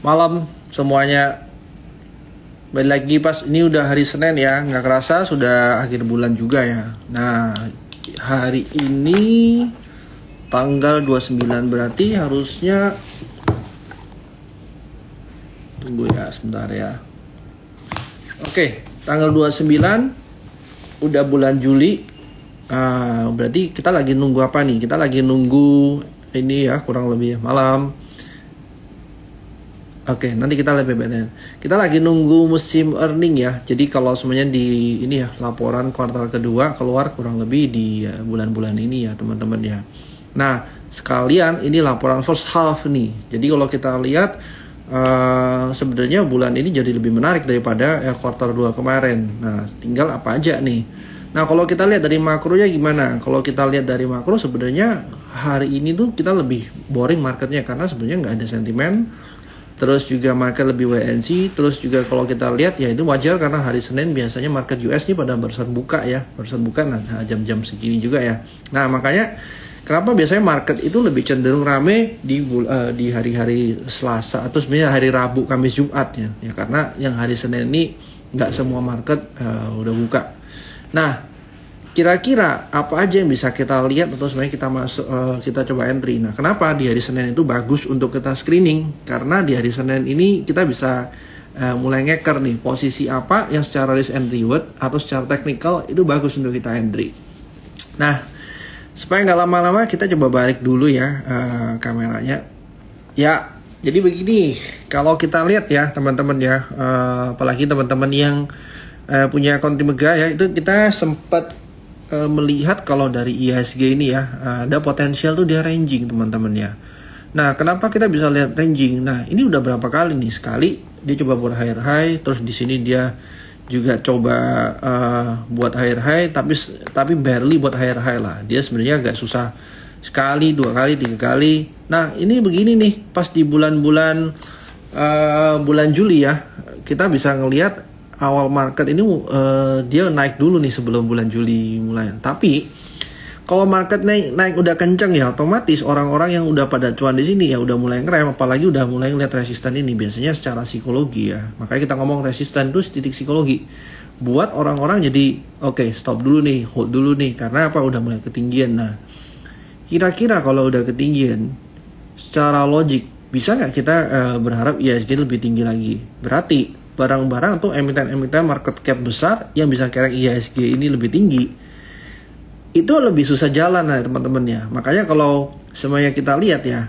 Malam semuanya. Balik lagi pas ini udah hari Senin ya, nggak kerasa sudah akhir bulan juga ya. Nah, hari ini tanggal 29 berarti harusnya, tunggu ya sebentar ya. Oke, tanggal 29 udah bulan Juli. Berarti kita lagi nunggu apa nih? Kita lagi nunggu ini ya, kurang lebih malam. Oke, nanti kita lihat BBTN. Kita lagi nunggu musim earning ya. Jadi kalau semuanya di ini ya, laporan kuartal kedua keluar kurang lebih di bulan-bulan ini ya, teman-teman ya. Nah, sekalian ini laporan first half nih. Jadi kalau kita lihat sebenarnya bulan ini jadi lebih menarik daripada kuartal 2 kemarin. Nah, tinggal apa aja nih. Nah, kalau kita lihat dari makronya gimana? Kalau kita lihat dari makro sebenarnya hari ini tuh kita lebih boring marketnya karena sebenarnya nggak ada sentimen. Terus juga market lebih wait and see. Terus juga kalau kita lihat ya itu wajar karena hari Senin biasanya market US ini pada barusan buka ya. Barusan buka nah jam-jam segini juga ya. Nah makanya kenapa biasanya market itu lebih cenderung rame di hari-hari Selasa atau sebenarnya hari Rabu, Kamis, Jumat ya. Ya karena yang hari Senin ini nggak semua market udah buka. Nah kira-kira apa aja yang bisa kita lihat atau sebenarnya kita masuk kita coba entry. Nah, kenapa di hari Senin itu bagus untuk kita screening? Karena di hari Senin ini kita bisa mulai ngeker nih posisi apa yang secara risk and reward atau secara technical itu bagus untuk kita entry. Nah, supaya nggak lama-lama kita coba balik dulu ya kameranya. Ya, jadi begini. Kalau kita lihat ya teman-teman ya, apalagi teman-teman yang punya akun Mega ya, itu kita sempat melihat kalau dari IHSG ini ya ada potensial tuh dia ranging teman-teman ya. Nah kenapa kita bisa lihat ranging? Nah ini udah berapa kali nih, sekali dia coba buat higher high, terus di sini dia juga coba buat higher high tapi barely buat higher high lah. Dia sebenarnya agak susah, sekali, 2 kali, 3 kali. Nah ini begini nih pas di bulan-bulan bulan Juli ya, kita bisa ngelihat awal market ini dia naik dulu nih sebelum bulan Juli mulai. Tapi kalau market naik udah kenceng ya, otomatis orang-orang yang udah pada cuan di sini ya udah mulai ngerem, apalagi udah mulai ngeliat resisten ini. Biasanya secara psikologi ya. Makanya kita ngomong resisten itu titik psikologi. Buat orang-orang jadi oke, stop dulu nih, hold dulu nih. Karena apa? Udah mulai ketinggian. Nah, kira-kira kalau udah ketinggian secara logik bisa nggak kita berharap IHSG lebih tinggi lagi? Berarti barang-barang atau emiten-emiten market cap besar yang bisa kerek IHSG ini lebih tinggi itu lebih susah jalan lah teman-teman ya. Makanya kalau semuanya kita lihat ya,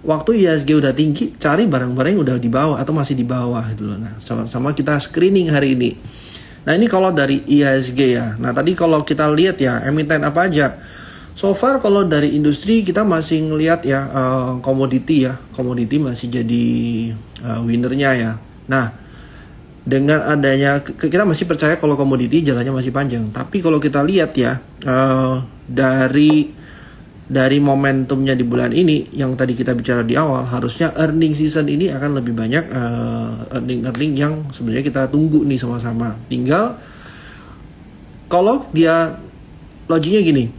waktu IHSG udah tinggi, cari barang-barang yang udah di bawah atau masih di bawah gitu loh. Nah sama-sama kita screening hari ini. Nah ini kalau dari IHSG ya. Nah tadi kalau kita lihat ya emiten apa aja. So far kalau dari industri kita masih ngelihat ya komoditi ya, komoditi masih jadi winnernya ya. Nah dengan adanya, kita masih percaya kalau komoditi jalannya masih panjang. Tapi kalau kita lihat ya, dari momentumnya di bulan ini, yang tadi kita bicara di awal, harusnya earning season ini akan lebih banyak earning yang sebenarnya kita tunggu nih sama-sama. Tinggal, kalau dia, logiknya gini,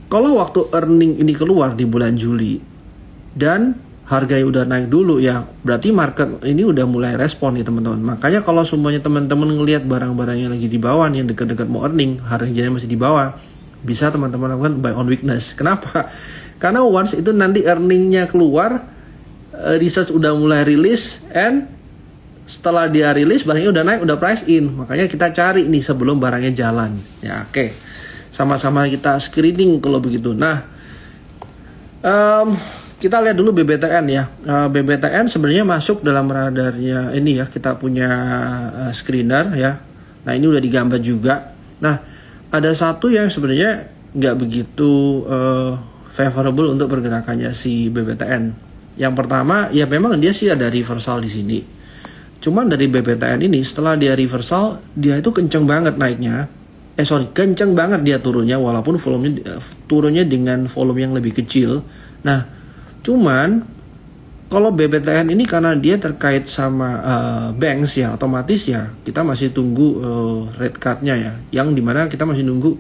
kalau waktu earning ini keluar di bulan Juli, dan harganya udah naik dulu ya, berarti market ini udah mulai respon nih teman-teman. Makanya kalau semuanya teman-teman ngelihat barang-barangnya lagi di bawah nih, yang dekat-dekat mau earning, harganya masih di bawah, bisa teman-teman lakukan buy on weakness. Kenapa? Karena once itu nanti earningnya keluar, research udah mulai rilis, and setelah dia rilis barangnya udah naik, udah price in. Makanya kita cari nih sebelum barangnya jalan. Ya oke. Sama-sama kita screening kalau begitu. Nah, kita lihat dulu BBTN ya. BBTN sebenarnya masuk dalam radarnya ini ya. Kita punya screener ya. Nah ini udah digambar juga. Nah ada satu yang sebenarnya nggak begitu favorable untuk pergerakannya si BBTN. Yang pertama ya memang dia sih ada reversal di sini. Cuman dari BBTN ini setelah dia reversal, dia itu kenceng banget naiknya. Kenceng banget dia turunnya walaupun volumenya turunnya dengan volume yang lebih kecil. Nah cuman kalau BBTN ini karena dia terkait sama banks ya, otomatis ya kita masih tunggu rate cut-nya ya, yang dimana kita masih nunggu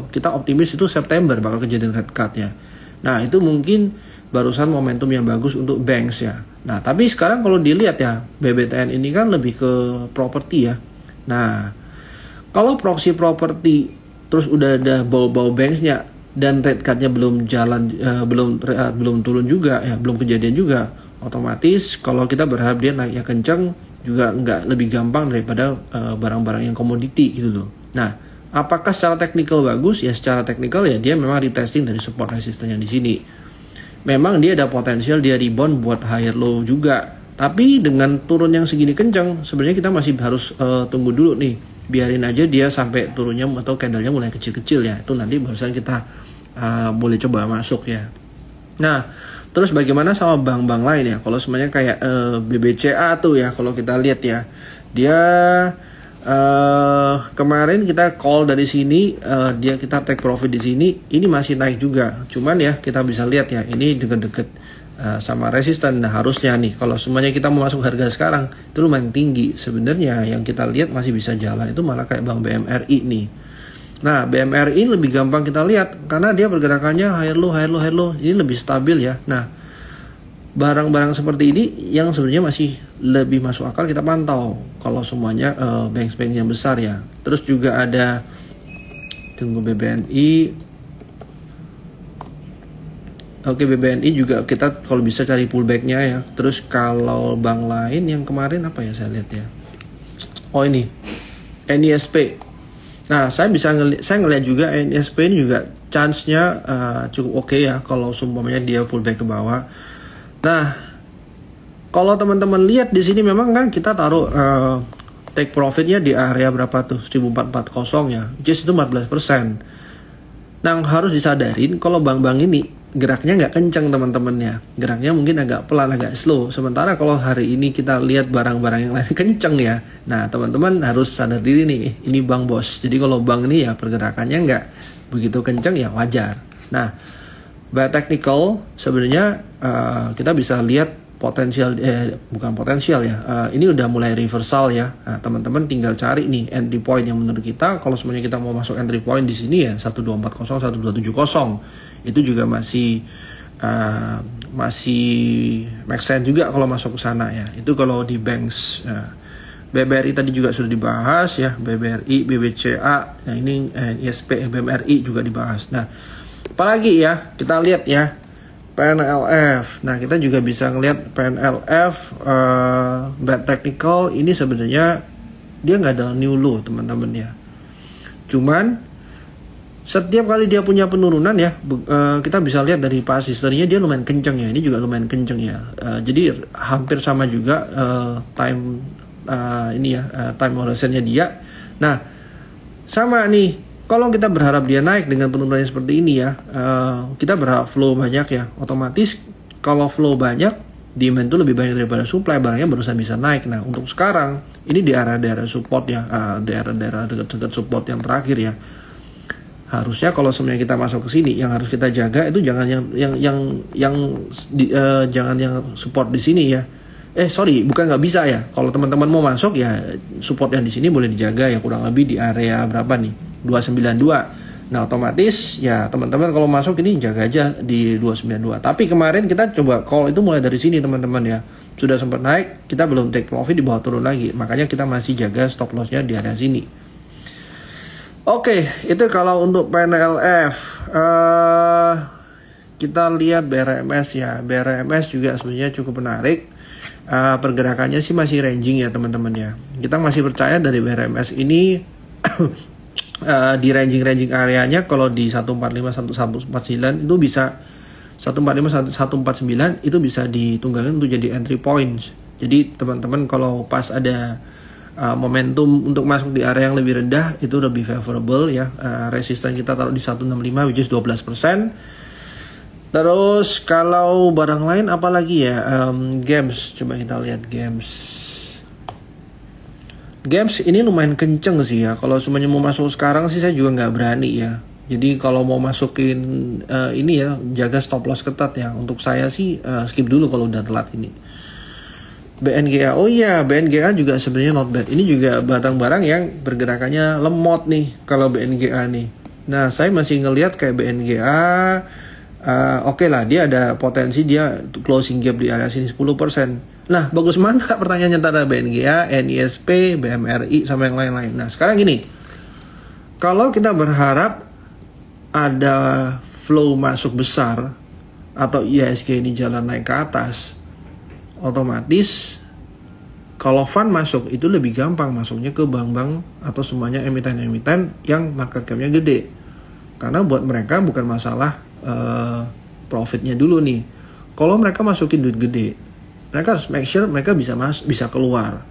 kita optimis itu September bakal kejadian rate cut-nya. Nah itu mungkin barusan momentum yang bagus untuk banks ya. Nah, tapi sekarang kalau dilihat ya, BBTN ini kan lebih ke properti ya. Nah, kalau proxy properti terus udah ada bau-bau banksnya dan rate cut-nya belum jalan, belum turun juga ya, belum kejadian juga, otomatis kalau kita berharap dia naiknya kencang juga nggak lebih gampang daripada barang-barang yang komoditi gitu loh. Nah, apakah secara teknikal bagus? Ya secara teknikal ya dia memang retesting dari support resistennya di sini. Memang dia ada potensial dia rebound buat higher low juga. Tapi dengan turun yang segini kencang, sebenarnya kita masih harus tunggu dulu nih. Biarin aja dia sampai turunnya atau candlenya mulai kecil-kecil ya. Itu nanti barusan kita boleh coba masuk ya. Nah, terus bagaimana sama bank-bank lain ya? Kalau semuanya kayak BBCA tuh ya, kalau kita lihat ya, dia kemarin kita call dari sini, kita take profit di sini, ini masih naik juga. Cuman ya kita bisa lihat ya, ini deket-deket sama resisten. Nah harusnya nih, kalau semuanya kita mau masuk harga sekarang itu lumayan tinggi. Sebenarnya yang kita lihat masih bisa jalan itu malah kayak Bank BMRI nih. Nah BMRI lebih gampang kita lihat karena dia pergerakannya higher low, ini lebih stabil ya. Nah barang-barang seperti ini yang sebenarnya masih lebih masuk akal kita pantau kalau semuanya bank-bank yang besar ya. Terus juga ada BBNI. Oke, BBNI juga kita kalau bisa cari pullbacknya ya. Terus kalau bank lain yang kemarin apa ya saya lihat ya. Oh ini NISP. Nah saya ngelihat juga NISP ini juga chance-nya cukup oke ya kalau sumpamanya dia pullback ke bawah. Nah, kalau teman-teman lihat di sini memang kan kita taruh take profitnya di area berapa tuh 1440 ya, just itu 14%. Nah harus disadarin kalau bank-bank ini geraknya nggak kencang teman-teman ya, geraknya mungkin agak pelan, agak slow. Sementara kalau hari ini kita lihat barang-barang yang lain kencang ya. Nah teman-teman harus sadar diri nih, ini bank bos. Jadi kalau bank ini ya pergerakannya nggak begitu kencang ya wajar. Nah by technical sebenarnya kita bisa lihat potensial, bukan potensial ya, ini udah mulai reversal ya. Nah, teman-teman tinggal cari nih entry point yang menurut kita kalau semuanya kita mau masuk entry point di sini ya 1240, 1270 itu juga masih make sense juga kalau masuk ke sana ya. Itu kalau di banks. BBRI tadi juga sudah dibahas ya, BBRI, BBCA, nah ini ISP, BMRI juga dibahas. Nah apalagi ya kita lihat ya PNLF. Nah kita juga bisa ngelihat PNLF bad technical ini sebenarnya dia nggak ada new low teman-teman ya. Cuman setiap kali dia punya penurunan ya kita bisa lihat dari past history-nya dia lumayan kenceng ya. Ini juga lumayan kenceng ya. Jadi hampir sama juga time time horizon-nya dia. Nah sama nih. Kalau kita berharap dia naik dengan penurunan seperti ini ya, kita berharap flow banyak ya. Otomatis kalau flow banyak, demand itu lebih banyak daripada supply, barangnya barusan bisa naik. Nah untuk sekarang ini di area-daerah support ya, daerah-daerah dekat support yang terakhir ya. Harusnya kalau semuanya kita masuk ke sini, yang harus kita jaga itu jangan jangan yang support di sini ya. Bukan nggak bisa ya. Kalau teman-teman mau masuk ya support yang di sini boleh dijaga ya, kurang lebih di area berapa nih? 292. Nah otomatis ya teman-teman kalau masuk ini jaga aja di 292. Tapi kemarin kita coba call itu mulai dari sini teman-teman ya. Sudah sempat naik, kita belum take profit, di bawah turun lagi. Makanya kita masih jaga stop lossnya di area sini. Oke, itu kalau untuk PNLF. Kita lihat BRMS ya. BRMS juga sebenarnya cukup menarik. Pergerakannya sih masih ranging ya teman-teman ya. Kita masih percaya dari BRMS ini di ranging areanya kalau di 145 149 itu bisa 145 149 itu bisa ditunggangin untuk jadi entry points. Jadi teman-teman kalau pas ada momentum untuk masuk di area yang lebih rendah itu lebih favorable ya. Resisten kita taruh di 165 which is 12%. Terus kalau barang lain apalagi ya, games, coba kita lihat games ini lumayan kenceng sih ya. Kalau semuanya mau masuk sekarang sih saya juga nggak berani ya. Jadi kalau mau masukin ini ya jaga stop loss ketat ya. Untuk saya sih skip dulu kalau udah telat ini. BNGA, oh iya BNGA juga sebenarnya not bad. Ini juga barang-barang yang pergerakannya lemot nih kalau BNGA nih. Nah saya masih ngelihat kayak BNGA Oke lah, dia ada potensi dia closing gap di area sini 10%. Nah, bagus mana pertanyaannya antara BNGA, NISP, BMRI, sama yang lain-lain. Nah, sekarang gini, kalau kita berharap ada flow masuk besar atau IHSG ini jalan naik ke atas, otomatis kalau fund masuk itu lebih gampang masuknya ke bank-bank atau semuanya emiten-emiten yang market cap-nya gede. Karena buat mereka bukan masalah profitnya dulu nih. Kalau mereka masukin duit gede, mereka harus make sure mereka bisa keluar.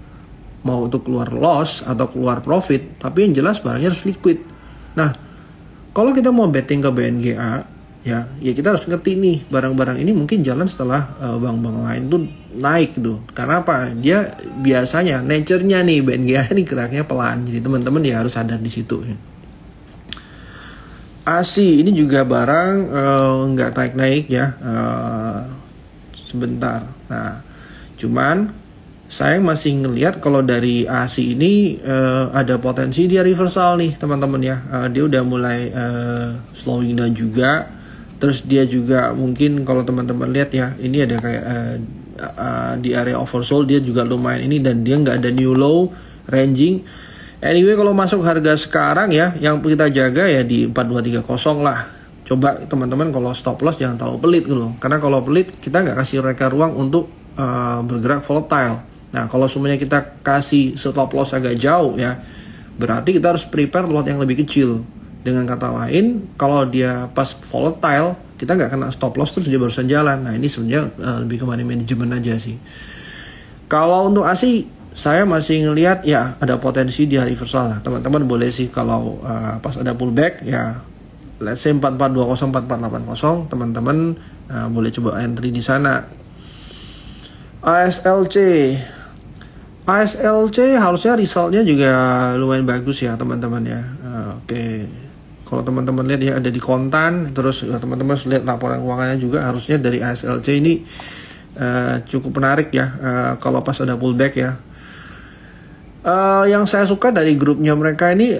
Mau untuk keluar loss atau keluar profit, tapi yang jelas barangnya harus liquid. Nah, kalau kita mau betting ke BNGA, ya kita harus ngerti nih barang-barang ini mungkin jalan setelah bank-bank lain tuh naik tuh. Karena apa? Dia biasanya nature-nya nih BNGA ini geraknya pelan. Jadi teman-teman ya harus sadar di situ ya. ASI ini juga barang nggak naik-naik ya, sebentar. Nah, cuman saya masih ngelihat kalau dari ASI ini ada potensi dia reversal nih teman-teman ya. Dia udah mulai slowing down juga. Terus dia juga mungkin kalau teman-teman lihat ya, ini ada kayak di area oversold dia juga lumayan ini, dan dia nggak ada new low ranging. Anyway, kalau masuk harga sekarang ya, yang kita jaga ya di 4230 lah. Coba teman-teman kalau stop loss jangan terlalu pelit gitu. Karena kalau pelit kita nggak kasih mereka ruang untuk bergerak volatile. Nah, kalau semuanya kita kasih stop loss agak jauh ya, berarti kita harus prepare lot yang lebih kecil. Dengan kata lain, kalau dia pas volatile, kita nggak kena stop loss terus dia barusan jalan. Nah, ini sebenarnya lebih ke money management aja sih. Kalau untuk ASI, saya masih ngelihat ya ada potensi dia reversal lah. Teman-teman boleh sih kalau pas ada pullback ya, let's say 4420, 4480, teman-teman boleh coba entry di sana. ASLC harusnya resultnya juga lumayan bagus ya teman-teman ya. Oke. Kalau teman-teman lihat ya ada di kontan, terus teman-teman lihat laporan keuangannya juga, harusnya dari ASLC ini cukup menarik ya kalau pas ada pullback ya. Yang saya suka dari grupnya mereka ini,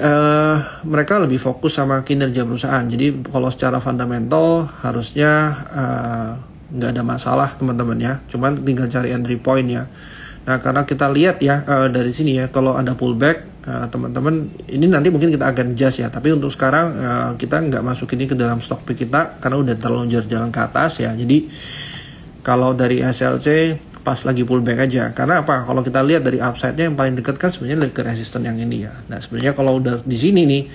mereka lebih fokus sama kinerja perusahaan. Jadi kalau secara fundamental harusnya nggak ada masalah teman-teman ya. Cuman tinggal cari entry point ya. Nah, karena kita lihat ya dari sini ya, kalau ada pullback teman-teman, ini nanti mungkin kita akan adjust ya. Tapi untuk sekarang kita nggak masuk ini ke dalam stock pick kita karena udah terlalu jalan ke atas ya. Jadi kalau dari SLC pas lagi pullback aja. Karena apa? Kalau kita lihat dari upside-nya yang paling dekat kan sebenarnya ke resisten yang ini ya. Nah, sebenarnya kalau udah di sini nih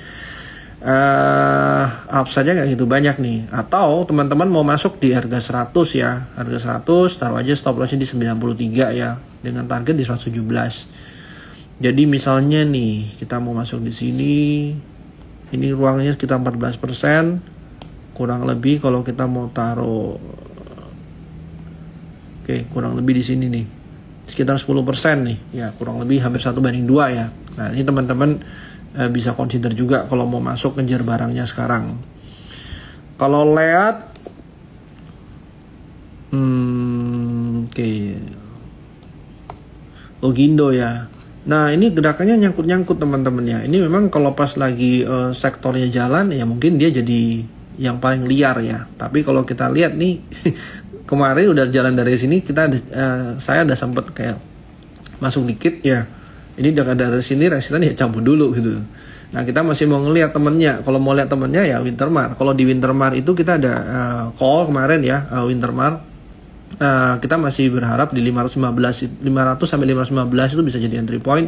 upside-nya nggak gitu banyak nih. Atau teman-teman mau masuk di harga 100 ya. Harga 100 taruh aja stop loss-nya di 93 ya, dengan target di 117. Jadi misalnya nih kita mau masuk di sini, ini ruangnya sekitar 14%, kurang lebih kalau kita mau taruh, oke, kurang lebih di sini nih sekitar 10% nih ya, kurang lebih hampir 1/2 ya. Nah, ini teman-teman bisa consider juga kalau mau masuk kejar barangnya sekarang. Kalau lihat oke, Logindo ya. Nah, ini gerakannya nyangkut-nyangkut teman-teman ya. Ini memang kalau pas lagi sektornya jalan ya mungkin dia jadi yang paling liar ya. Tapi kalau kita lihat nih kemarin udah jalan dari sini, saya ada sempat kayak masuk dikit ya. Ini udah dari sini resisten ya cabut dulu gitu. Nah, kita masih mau ngelihat temennya. Kalau mau lihat temennya ya Wintermar. Kalau di Wintermar itu kita ada call kemarin ya, Wintermar. Kita masih berharap di 500 sampai 515 itu bisa jadi entry point.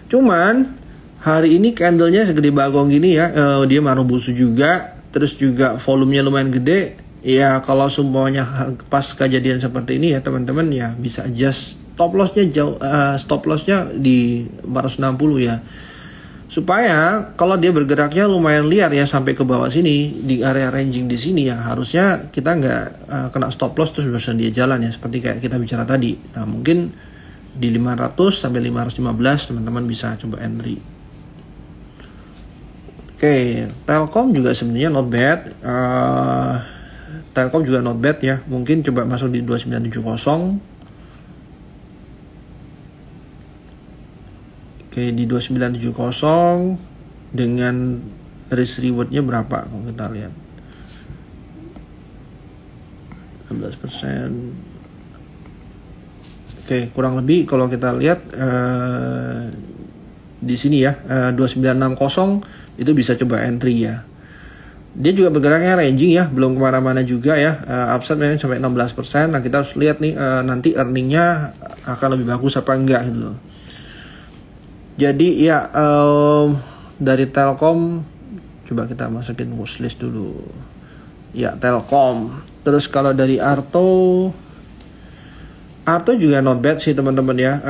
Cuman hari ini candlenya segede bagong gini ya, dia Marubozu juga, terus juga volumenya lumayan gede. Ya kalau semuanya pas kejadian seperti ini ya teman-teman ya bisa adjust stop lossnya jauh, stop lossnya di 460 ya, supaya kalau dia bergeraknya lumayan liar ya sampai ke bawah sini di area ranging di sini ya, harusnya kita nggak kena stop loss terus berusaha dia jalan ya, seperti kayak kita bicara tadi. Nah, mungkin di 500 sampai 515 teman-teman bisa coba entry. Oke, Telkom juga sebenarnya not bad. Telkom juga not bad ya, mungkin coba masuk di 2970. Oke, di 2970 dengan risk rewardnya berapa kalau kita lihat. 16%. Oke, kurang lebih kalau kita lihat di sini ya, 2960 itu bisa coba entry ya. Dia juga bergeraknya ranging ya, belum kemana-mana juga ya. Upside memang sampai 16%. Nah, kita harus lihat nih nanti earningnya akan lebih bagus apa enggak gitu loh. Jadi ya dari Telkom coba kita masukin watchlist dulu. Ya, Telkom. Terus kalau dari Arto juga not bad sih teman-teman ya.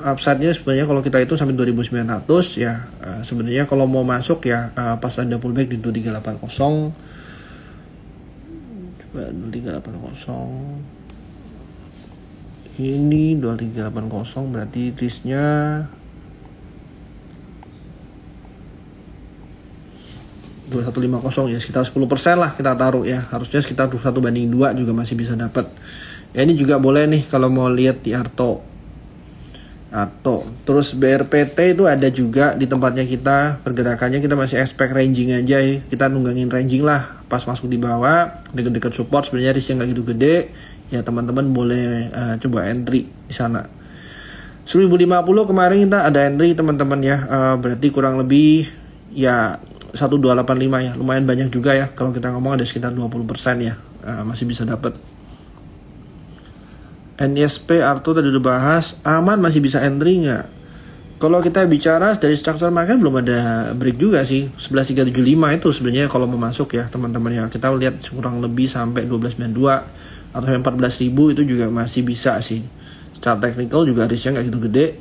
Upside-nya sebenarnya kalau kita itu sampai 2900 ya. Sebenarnya kalau mau masuk ya pas ada pullback di 2380. Coba 2380. Ini 2380 berarti risknya ya, sekitar 10% lah kita taruh ya. Harusnya sekitar 1/2 juga masih bisa dapat. Ya, ini juga boleh nih kalau mau lihat di Arto. Terus BRPT itu ada juga di tempatnya kita. Pergerakannya kita masih expect ranging aja ya. Kita nunggangin ranging lah. Pas masuk di bawah, dekat-dekat support sebenarnya risknya nggak gitu gede. Ya teman-teman boleh coba entry di sana. 1050 kemarin kita ada entry teman-teman ya. Berarti kurang lebih ya 1285 ya. Lumayan banyak juga ya. Kalau kita ngomong ada sekitar 20% ya. Masih bisa dapat. NISP Arto tadi udah bahas. Aman masih bisa entry nggak? Kalau kita bicara dari structure market belum ada break juga sih. 11375 itu sebenarnya kalau mau masuk ya teman-teman ya. Kita lihat kurang lebih sampai 1292 atau 14.000 itu juga masih bisa sih. Secara technical juga risknya nggak gitu gede.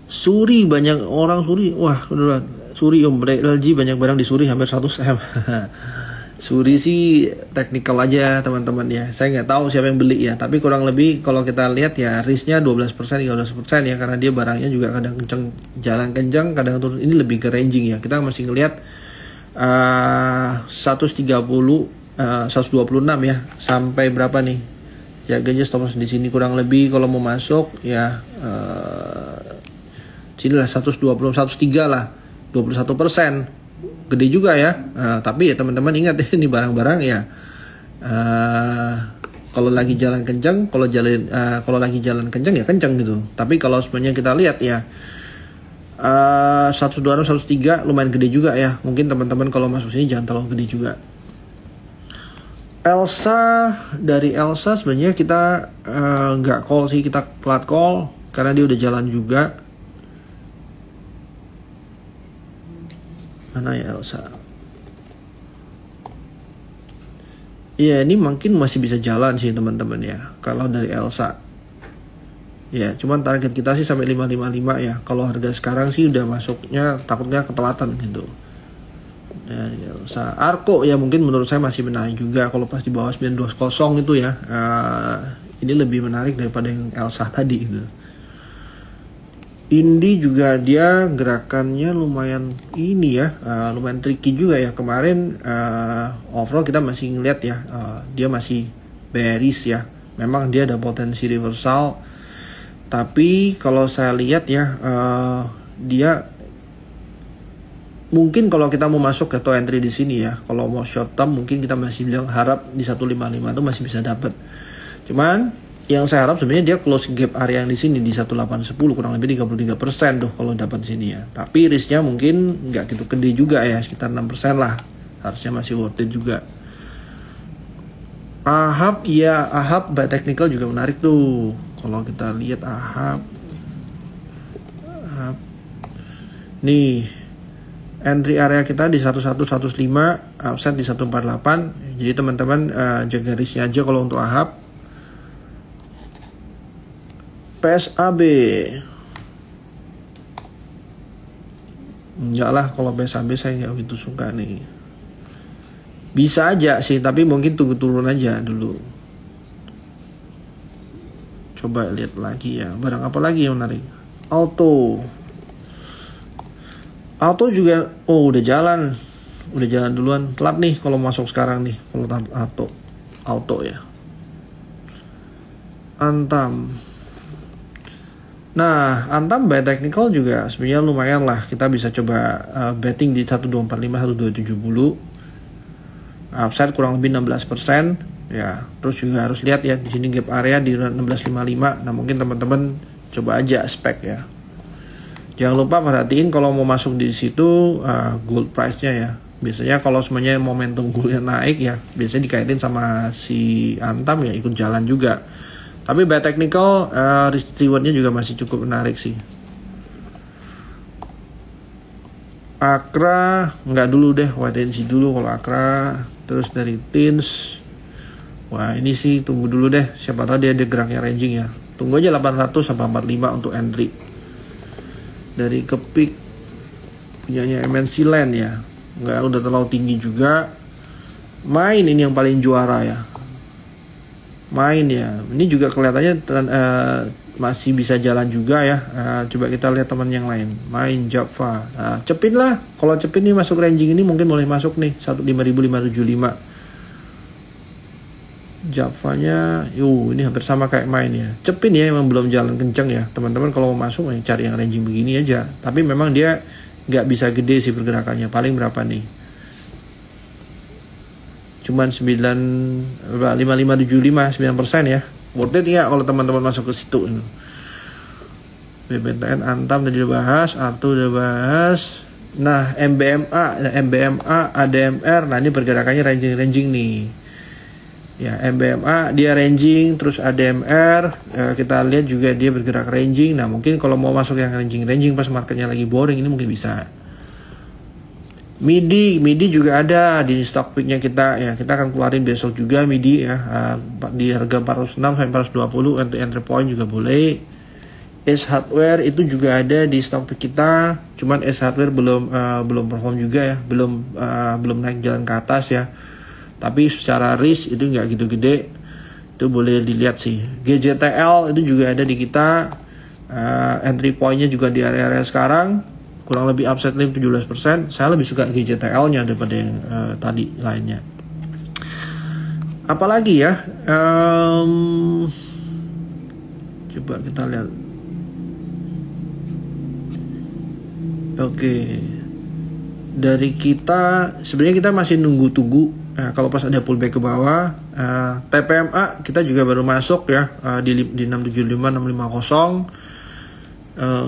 Suri banyak orang Suri. Wah beneran Suri LG banyak barang di Suri hampir 100 M. Suri sih technical aja teman-teman ya. Saya nggak tahu siapa yang beli ya. Tapi kurang lebih kalau kita lihat ya risknya 12% 13% ya. Karena dia barangnya juga kadang kenceng, jalan kencang, kadang turun. Ini lebih ke ranging ya. Kita masih ngelihat 130 126 ya. Sampai berapa nih? Jaganya stop loss di sini kurang lebih kalau mau masuk ya sinilah 120 103 lah. 21%. Gede juga ya, tapi ya teman-teman ingat ini barang-barang ya kalau lagi jalan kencang, kalau lagi jalan kencang ya kencang gitu. Tapi kalau sebenarnya kita lihat ya 126 103 lumayan gede juga ya. Mungkin teman-teman kalau masuk sini jangan terlalu gede juga. Dari Elsa sebenarnya kita nggak call sih, kita telat call karena dia udah jalan juga. Mana ya Elsa? Iya ini mungkin masih bisa jalan sih teman-teman ya. Kalau dari Elsa ya cuman target kita sih sampai 555 ya. Kalau harga sekarang sih udah masuknya takutnya ketelatan gitu. Dari Elsa Arko ya mungkin menurut saya masih menarik juga. Kalau pas di bawah 920 itu ya ini lebih menarik daripada yang Elsa tadi gitu. Indi juga dia gerakannya lumayan ini ya, lumayan tricky juga ya. Kemarin overall kita masih ngeliat ya, dia masih bearish ya. Memang dia ada potensi reversal, tapi kalau saya lihat ya, dia mungkin kalau kita mau masuk atau entry di sini ya, kalau mau short term mungkin kita masih bilang harap di 155 itu masih bisa dapat. Cuman yang saya harap sebenarnya dia close gap area yang di sini di 1810 kurang lebih 33% tuh kalau dapat di sini ya. Tapi risknya mungkin nggak gitu gede juga ya, sekitar 6% lah. Harusnya masih worth it juga. Ahab ya, Ahab by technical juga menarik tuh. Kalau kita lihat Ahab. Nih entry area kita di 1115, upside di 148. Jadi teman-teman jaga risknya aja kalau untuk Ahab. PSAB enggak lah, kalau PSAB saya nggak begitu suka nih. Bisa aja sih, tapi mungkin tunggu turun aja dulu. Coba lihat lagi ya, barang apa lagi yang menarik. Auto juga udah jalan duluan. Telat nih kalau masuk sekarang nih kalau auto ya. Antam. Nah, Antam by technical juga sebenarnya lumayan lah. Kita bisa coba betting di 1245 1270. upside kurang lebih 16%. Ya, terus juga harus lihat ya di sini gap area di 1655. Nah, mungkin teman-teman coba aja spek ya. Jangan lupa perhatiin kalau mau masuk di situ gold price-nya ya. Biasanya kalau semuanya momentum goldnya naik ya, biasanya dikaitin sama si Antam ya ikut jalan juga. Tapi by technical risk reward-nya juga masih cukup menarik sih. Akra nggak dulu deh, wait and see dulu kalau Akra. Terus dari Tins, wah ini sih tunggu dulu deh, siapa tahu dia ada geraknya ranging ya. Tunggu aja 800 sampai 45 untuk entry. Dari Kepik punyanya MNC Land ya, nggak udah terlalu tinggi juga. Main ini yang paling juara ya. Main ya, ini juga kelihatannya masih bisa jalan juga ya. Coba kita lihat teman yang lain. Main Java, Cepin lah. Kalau Cepin nih masuk ranging ini mungkin boleh masuk nih 15575. Javanya, ini hampir sama kayak Main ya. Cepin ya, emang belum jalan kenceng ya. Teman-teman kalau mau masuk cari yang ranging begini aja. Tapi memang dia nggak bisa gede sih pergerakannya. Paling berapa nih? Cuman 5575, 9% ya. Worth it ya kalau teman-teman masuk ke situ. BBTN Antam udah dibahas, Artu udah bahas. Nah, MBMA, ADMR, nah ini pergerakannya ranging nih. Ya, MBMA dia ranging, terus ADMR kita lihat juga dia bergerak ranging. Nah, mungkin kalau mau masuk yang ranging pas marketnya lagi boring ini mungkin bisa. MIDI juga ada di stock picknya kita ya. Kita akan keluarin besok juga MIDI ya, di harga 406 sampai 420 entry point juga boleh. S Hardware itu juga ada di stock pick kita. Cuman S Hardware belum perform juga ya, belum naik jalan ke atas ya. Tapi secara risk itu nggak gitu gede, itu boleh dilihat sih. GJTL itu juga ada di kita, entry pointnya juga di area-area sekarang, kurang lebih upside 17%. Saya lebih suka GJTL-nya daripada yang tadi lainnya. Apalagi ya, coba kita lihat. Oke, dari kita sebenarnya kita masih nunggu-tunggu. Nah, kalau pas ada pullback ke bawah, TPMA kita juga baru masuk ya, di 675 650.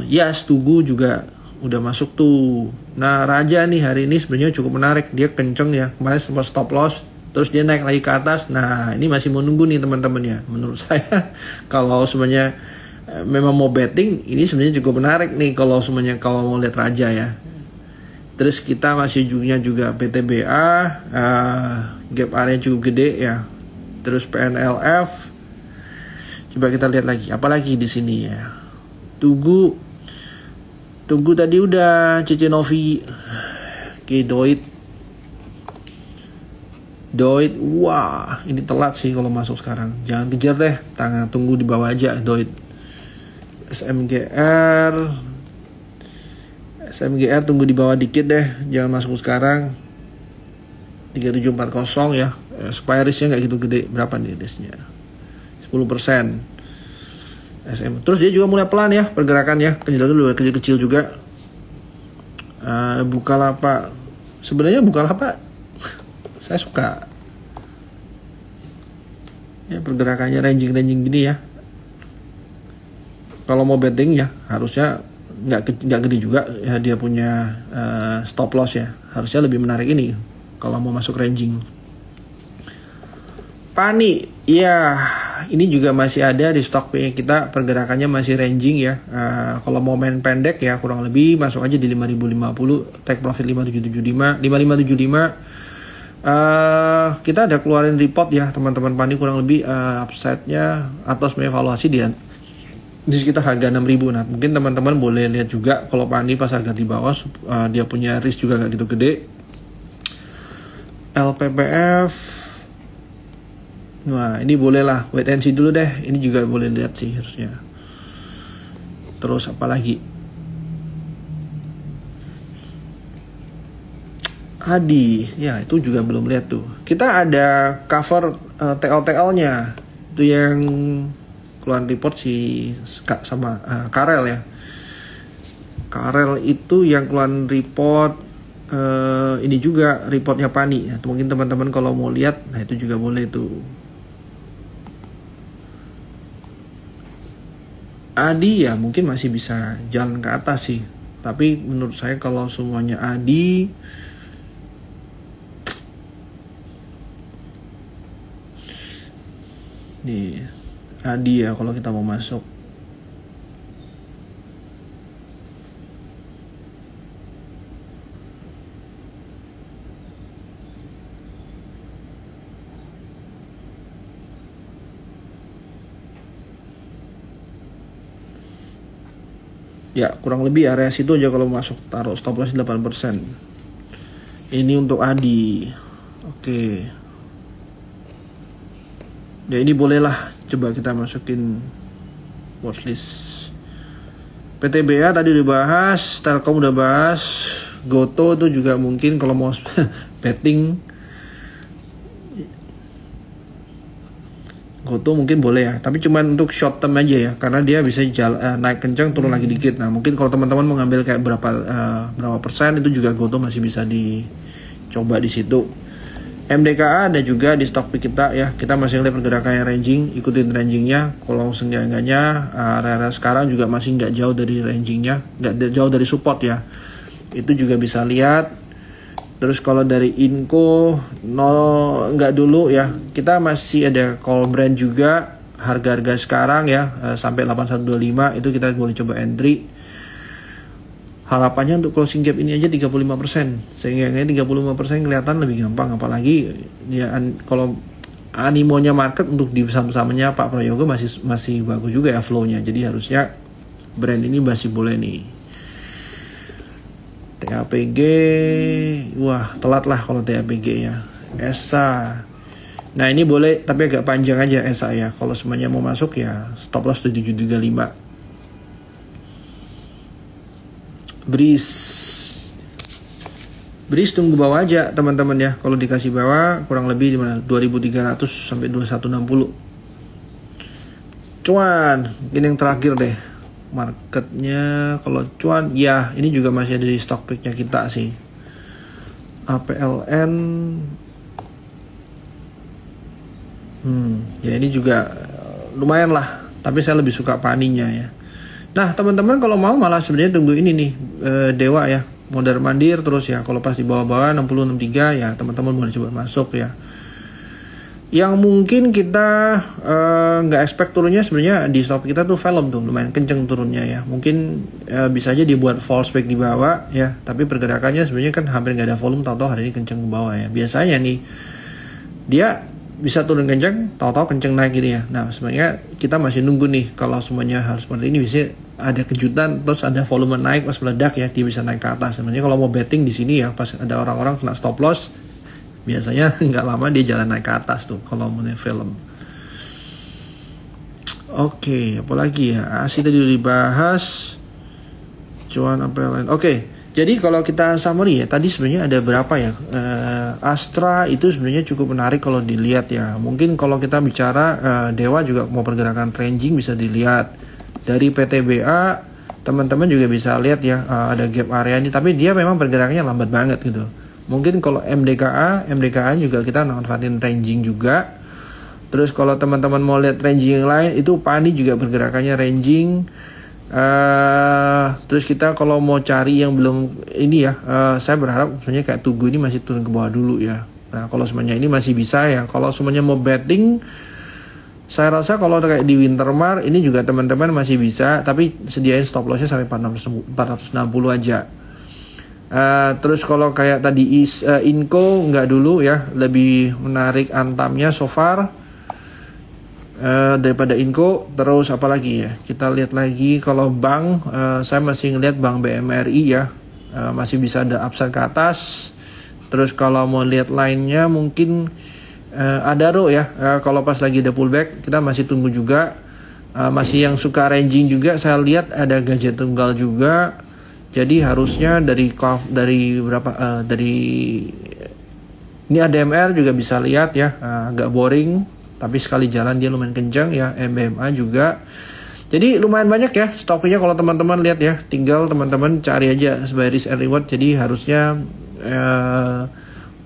Yes, Tugu juga udah masuk tuh. Nah, Raja nih hari ini sebenarnya cukup menarik, dia kenceng ya. Kemarin sempat stop loss, terus dia naik lagi ke atas. Nah, ini masih mau nunggu nih teman-teman ya. Menurut saya kalau semuanya memang mau betting, ini sebenarnya cukup menarik nih kalau mau lihat Raja ya. Terus kita masih juga PTBA, gap area cukup gede ya. Terus PNLF, coba kita lihat lagi, apalagi di sini ya. Tugu tadi udah, Cecenovi, oke, Doit, wah ini telat sih kalau masuk sekarang. Jangan kejar deh, tunggu di bawah aja Doit. SMGR tunggu di bawah dikit deh, jangan masuk sekarang. 3740 ya, supaya risknya nggak gitu gede. Berapa nih risknya? 10%. SM. Terus dia juga mulai pelan ya pergerakannya, kecil-kecil juga. Bukalapak, sebenarnya Bukalapak saya suka ya pergerakannya ranging gini ya. Kalau mau betting ya harusnya nggak gede juga ya, dia punya stop loss ya, harusnya lebih menarik ini kalau mau masuk ranging. Pani ya, ini juga masih ada di stok kita, pergerakannya masih ranging ya. Kalau mau main pendek ya kurang lebih masuk aja di 5050, take profit 5775. Kita ada keluarin report ya teman-teman Pani, kurang lebih upside-nya atau sebenarnya evaluasi dia di sekitar harga 6.000. Nah, mungkin teman-teman boleh lihat juga kalau Pani pas harga di bawah, dia punya risk juga gak gitu gede. LPPF, wah ini boleh lah, wait and see dulu deh. Ini juga boleh lihat sih harusnya. Terus apa lagi? Adi, ya itu juga belum lihat tuh. Kita ada cover TL-nya, itu yang keluaran report sama Karel ya. Karel itu yang keluaran report ini juga reportnya Pani ya. Mungkin teman-teman kalau mau lihat, nah itu juga boleh tuh. Adi ya mungkin masih bisa jalan ke atas sih. Tapi menurut saya kalau semuanya Adi, nih Adi ya kalau kita mau masuk. Ya kurang lebih area situ aja kalau masuk, taruh stop loss 8%. Ini untuk Adi. Oke. Ya ini bolehlah coba kita masukin watchlist. PTBA tadi udah bahas, Telkom udah bahas, Goto itu juga mungkin kalau mau betting. Goto mungkin boleh ya, tapi cuman untuk short term aja ya, karena dia bisa naik kencang turun lagi dikit. Nah mungkin kalau teman-teman mau ngambil kayak berapa persen, itu juga Goto masih bisa dicoba di situ. MDKA ada juga di stock pick kita ya, kita masih lihat pergerakannya ranging, ikutin rangingnya. Kalau seenggaknya area sekarang juga masih nggak jauh dari rangingnya, nggak jauh dari support ya, itu juga bisa lihat. Terus kalau dari Inco nggak dulu ya, kita masih ada call brand juga, harga-harga sekarang ya sampai 8125 itu kita boleh coba entry. Harapannya untuk closing gap ini aja 35%, sehingga 35% kelihatan lebih gampang. Apalagi ya kalau animonya market untuk di saham-sahamnya Pak Prayogo masih bagus juga ya flow-nya. Jadi harusnya brand ini masih boleh nih. TAPG, wah telat lah kalau TAPG ya. ESA, nah ini boleh tapi agak panjang aja ESA ya. Kalau semuanya mau masuk ya stop loss 7735. Breeze tunggu bawah aja teman-teman ya. Kalau dikasih bawah kurang lebih di mana 2300 sampai 2160. Cuan, ini yang terakhir deh. Marketnya kalau cuan ya ini juga masih ada di stock picknya kita sih. APLN ya ini juga lumayan lah, tapi saya lebih suka paninya ya. Nah teman-teman kalau mau malah sebenarnya tunggu ini nih Dewa ya, Mondar Mandir terus ya. Kalau pas di bawah-bawah 60-63 ya teman-teman boleh coba masuk ya. Yang mungkin kita nggak expect turunnya sebenarnya di stop kita tuh film tuh lumayan kenceng turunnya ya. Mungkin bisa aja dibuat false break di bawah ya, tapi pergerakannya sebenarnya kan hampir nggak ada volume, tahu-tahu hari ini kenceng ke bawah ya. Biasanya nih dia bisa turun kenceng, tahu-tahu kenceng naik gitu ya. Nah sebenarnya kita masih nunggu nih kalau semuanya harus seperti ini, bisa ada kejutan terus ada volume naik pas meledak ya, dia bisa naik ke atas. Sebenarnya kalau mau betting di sini ya, pas ada orang-orang kena stop loss biasanya nggak lama dia jalan naik ke atas tuh kalau mau film. Oke, apalagi ya, ASI tadi udah dibahas, cuan apa yang lain. Oke, jadi kalau kita summary ya, tadi sebenarnya ada berapa ya, Astra itu sebenarnya cukup menarik kalau dilihat ya. Mungkin kalau kita bicara Dewa juga mau pergerakan ranging bisa dilihat. Dari PTBA teman-teman juga bisa lihat ya, ada gap area ini, tapi dia memang pergerakannya lambat banget gitu. Mungkin kalau MDKA juga kita manfaatin ranging juga. Terus kalau teman-teman mau lihat ranging yang lain, itu Pani juga pergerakannya ranging. Terus kita kalau mau cari yang belum ini ya, saya berharap sebenarnya kayak Tugu ini masih turun ke bawah dulu ya. Nah kalau semuanya ini masih bisa ya. Kalau semuanya mau betting, saya rasa kalau kayak di Wintermar ini juga teman-teman masih bisa, tapi sediain stop lossnya sampai 460 aja. Terus kalau kayak tadi Inco nggak dulu ya, lebih menarik Antamnya so far daripada Inco. Terus apa lagi ya, kita lihat lagi kalau bank, saya masih ngeliat bank BMRI ya, masih bisa ada upside ke atas. Terus kalau mau lihat lainnya mungkin Adaro ya, kalau pas lagi ada pullback kita masih tunggu juga. Masih yang suka ranging juga saya lihat ada Gajah Tunggal juga. Jadi harusnya dari ini ADMR juga bisa lihat ya, agak boring tapi sekali jalan dia lumayan kencang ya. MBMA juga, jadi lumayan banyak ya stoknya kalau teman-teman lihat ya. Tinggal teman-teman cari aja sebagai risk and reward. Jadi harusnya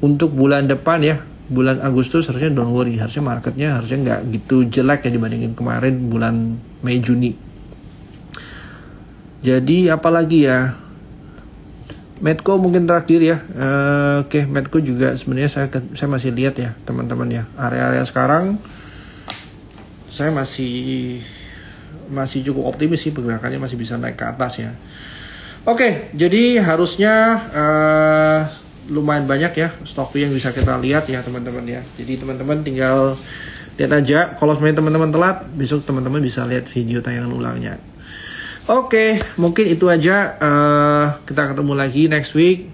untuk bulan depan ya, bulan Agustus harusnya don't worry, harusnya marketnya harusnya nggak gitu jelek ya dibandingin kemarin bulan Mei Juni. Jadi apalagi ya, Medco mungkin terakhir ya. Oke, Medco juga sebenarnya saya masih lihat ya teman-teman ya, area-area sekarang saya masih cukup optimis sih, pergerakannya masih bisa naik ke atas ya. Oke, jadi harusnya lumayan banyak ya stok yang bisa kita lihat ya teman-teman ya. Jadi teman-teman tinggal lihat aja. Kalau sebenarnya teman-teman telat, besok teman-teman bisa lihat video tayangan ulangnya. Oke, mungkin itu aja. Kita ketemu lagi next week.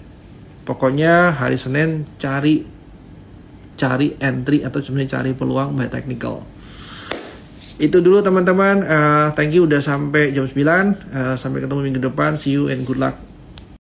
Pokoknya hari Senin cari entry atau sebenarnya cari peluang buy technical. Itu dulu teman-teman. Thank you udah sampai jam 9. Sampai ketemu minggu depan. See you and good luck.